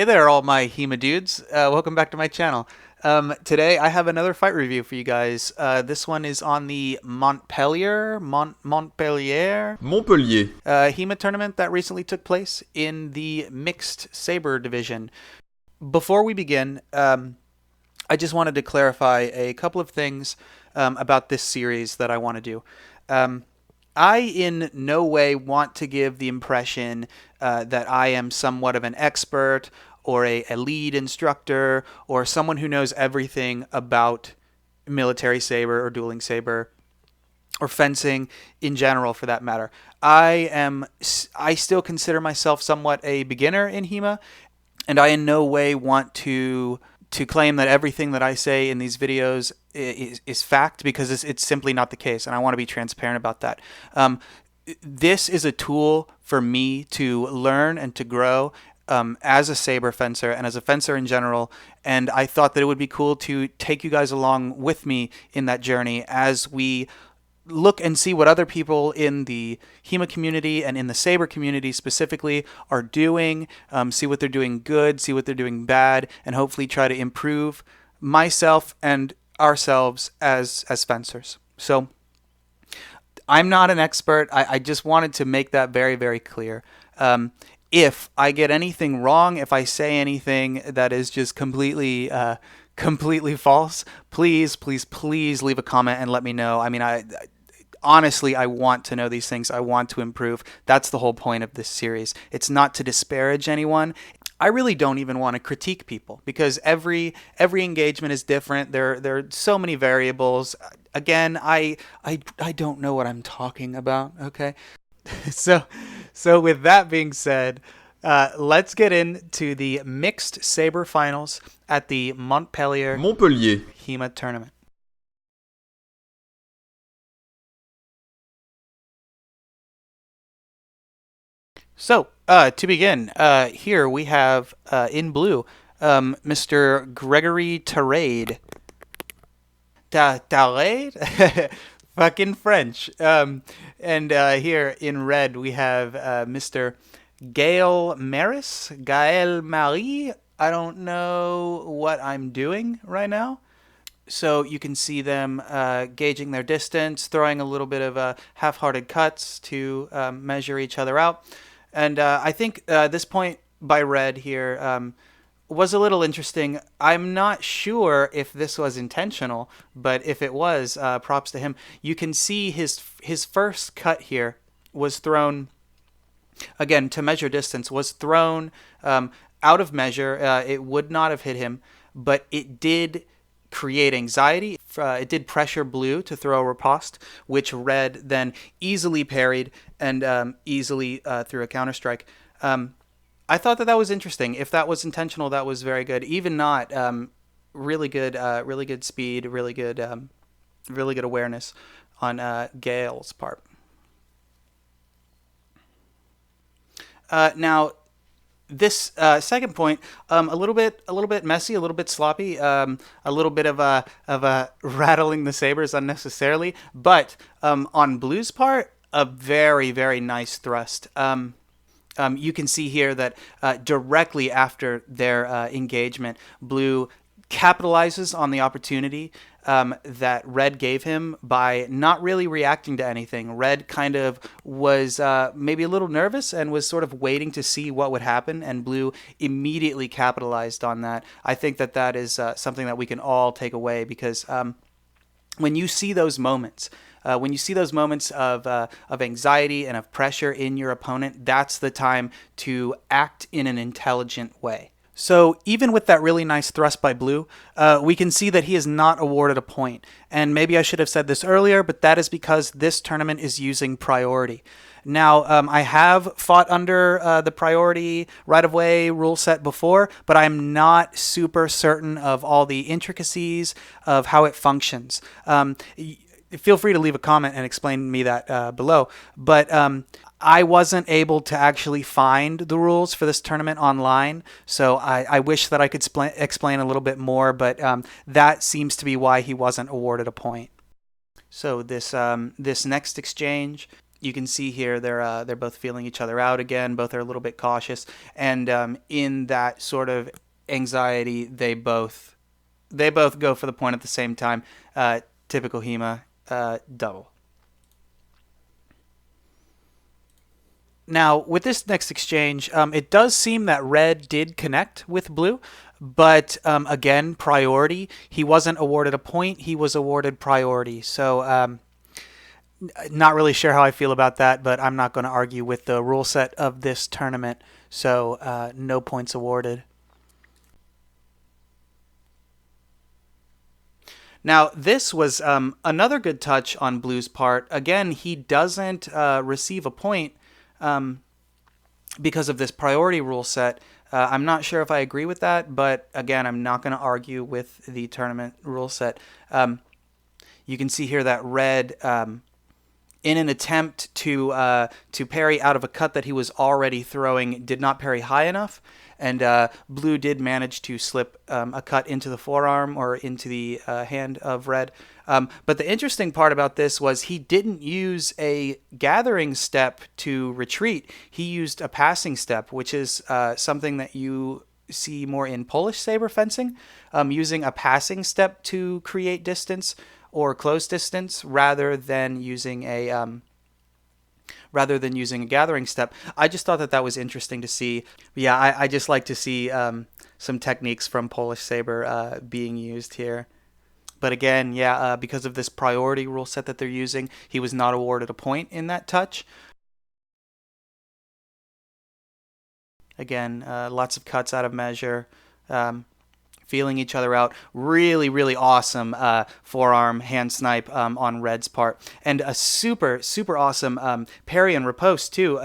Hey there, all my HEMA dudes. Welcome back to my channel. Today I have another fight review for you guys. This one is on the Montpellier Montpellier. HEMA tournament that recently took place in the mixed saber division. Before we begin, I just wanted to clarify a couple of things about this series that I want to do. I in no way want to give the impression that I am somewhat of an expert or a lead instructor or someone who knows everything about military saber or dueling saber or fencing in general for that matter. I still consider myself somewhat a beginner in HEMA, and I in no way want to claim that everything that I say in these videos is fact, because it's simply not the case, and I want to be transparent about that. This is a tool for me to learn and to grow as a saber fencer and as a fencer in general, and I thought that it would be cool to take you guys along with me in that journey as we look and see what other people in the HEMA community and in the Sabre community specifically are doing, see what they're doing good, see what they're doing bad, and hopefully try to improve myself and ourselves as fencers. So I'm not an expert. I just wanted to make that very, very clear. If I get anything wrong, if I say anything that is just completely false, please leave a comment and let me know. I mean, I honestly, I want to know these things. I want to improve. That's the whole point of this series. It's not to disparage anyone. I really don't even want to critique people, because every engagement is different. There are so many variables. Again, I don't know what I'm talking about. Okay, so with that being said, let's get into the mixed saber finals at the Montpellier Montpellier. HEMA tournament. So, to begin, here we have in blue Mr. Gregory Tarrade. Tarrade? Fucking French. And here in red we have Mr. Gael Marais. Gael Marais. I don't know what I'm doing right now. So you can see them gauging their distance, throwing a little bit of half-hearted cuts to measure each other out. And I think this point by red here was a little interesting. I'm not sure if this was intentional, but if it was, props to him. You can see his first cut here was thrown, again, to measure distance, was thrown out of measure. It would not have hit him, but it did create anxiety. It did pressure blue to throw a riposte, which red then easily parried and easily threw a counterstrike. I thought that was interesting. If that was intentional, that was very good. Even not, really good speed, really good awareness on Gael's part. Now, this second point, a little bit messy, a little bit sloppy, a little bit of a rattling the sabers unnecessarily. But on Blue's part, a very nice thrust. You can see here that directly after their engagement, Blue capitalizes on the opportunity that Red gave him by not really reacting to anything. Red kind of was maybe a little nervous and was sort of waiting to see what would happen, and Blue immediately capitalized on that. I think that is something that we can all take away, because when you see those moments, of anxiety and of pressure in your opponent, that's the time to act in an intelligent way. So even with that really nice thrust by Blue, we can see that he is not awarded a point. And maybe I should have said this earlier, but that is because this tournament is using priority. Now, I have fought under the priority right-of-way rule set before, but I'm not super certain of all the intricacies of how it functions. Feel free to leave a comment and explain to me that below. But I wasn't able to actually find the rules for this tournament online, so I wish that I could explain a little bit more, but that seems to be why he wasn't awarded a point. So this next exchange You can see here they're both feeling each other out again. Both are a little bit cautious, and in that sort of anxiety, they both go for the point at the same time. Typical HEMA double. Now, with this next exchange, it does seem that red did connect with blue, but again, priority. He wasn't awarded a point, he was awarded priority. So, not really sure how I feel about that, but I'm not going to argue with the rule set of this tournament. So, no points awarded. Now, this was another good touch on Blue's part. Again, he doesn't receive a point because of this priority rule set. I'm not sure if I agree with that, but again, I'm not going to argue with the tournament rule set. You can see here that red, in an attempt to parry out of a cut that he was already throwing, did not parry high enough, and blue did manage to slip a cut into the forearm or into the hand of red. But the interesting part about this was he didn't use a gathering step to retreat. He used a passing step, which is something that you see more in Polish saber fencing, using a passing step to create distance or close distance rather than using a gathering step. I just thought that was interesting to see. Yeah, I just like to see some techniques from Polish saber being used here. But again, yeah, because of this priority rule set that they're using, he was not awarded a point in that touch. Again, lots of cuts out of measure, feeling each other out. Really, really awesome forearm hand snipe on Red's part. And a super, super awesome parry and riposte, too.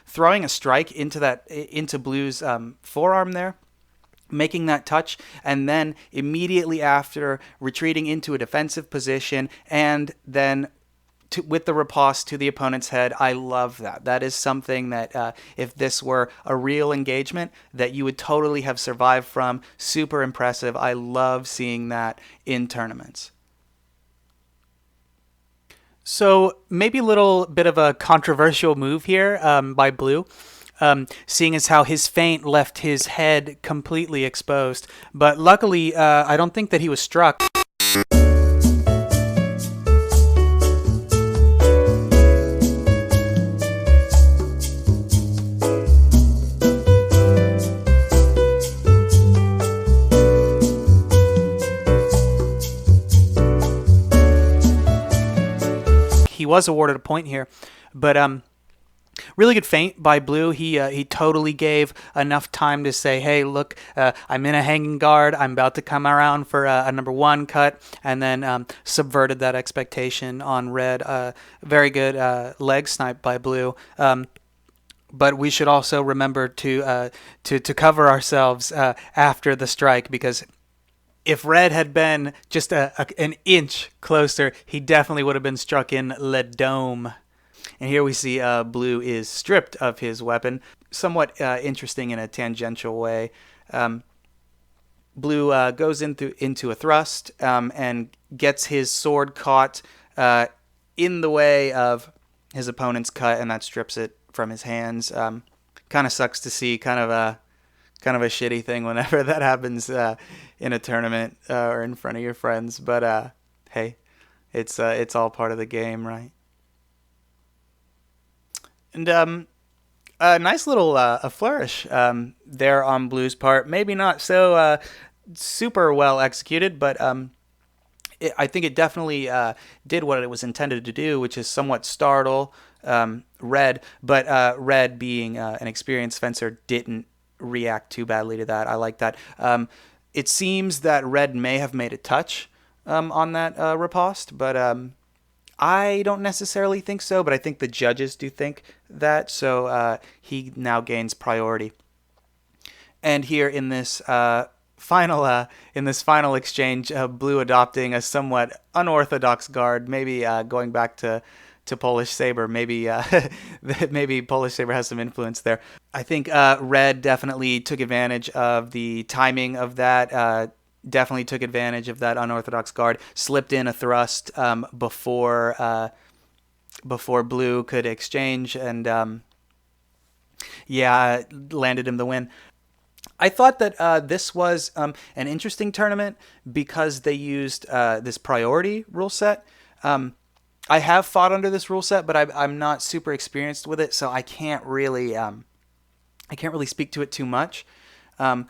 Throwing a strike into Blue's forearm there, making that touch, and then immediately after retreating into a defensive position, and then with the riposte to the opponent's head. I love that. That is something that if this were a real engagement, that you would totally have survived from. Super impressive. I love seeing that in tournaments. So maybe a little bit of a controversial move here by Blue. Seeing as how his feint left his head completely exposed. But luckily, I don't think that he was struck. He was awarded a point here, but really good feint by Blue. He totally gave enough time to say, hey, look, I'm in a hanging guard. I'm about to come around for a number one cut, and then subverted that expectation on Red. Very good leg snipe by Blue. But we should also remember to cover ourselves after the strike, because if Red had been just an inch closer, he definitely would have been struck in Le Dome. And here we see Blue is stripped of his weapon. Somewhat interesting in a tangential way. Blue goes into a thrust and gets his sword caught in the way of his opponent's cut, and that strips it from his hands. Kind of sucks to see. Kind of a shitty thing whenever that happens in a tournament or in front of your friends. But hey, it's all part of the game, right? And a nice little a flourish there on Blue's part. Maybe not so super well executed, but I think it definitely did what it was intended to do, which is somewhat startle Red. But Red, being an experienced fencer, didn't react too badly to that. I like that. It seems that Red may have made a touch on that riposte, but I don't necessarily think so. But I think the judges do think that, so he now gains priority. And here in this final exchange, Blue adopting a somewhat unorthodox guard, maybe going back to Polish saber. Maybe maybe Polish saber has some influence there. I think Red definitely took advantage of the timing of that. Definitely took advantage of that unorthodox guard. Slipped in a thrust before before blue could exchange, and yeah, landed him the win. I thought that this was an interesting tournament because they used this priority rule set. I have fought under this rule set, but I'm not super experienced with it, so I can't really speak to it too much. Um,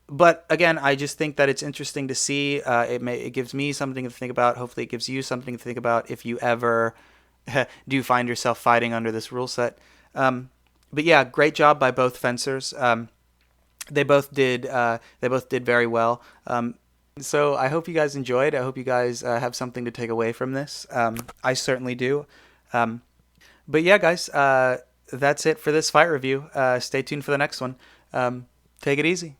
but again, I just think that it's interesting to see. It gives me something to think about. Hopefully, it gives you something to think about if you ever do find yourself fighting under this rule set. But yeah, great job by both fencers. They both did very well. So I hope you guys enjoyed. I hope you guys have something to take away from this. I certainly do. Um, but yeah, guys, that's it for this fight review. Stay tuned for the next one. Take it easy.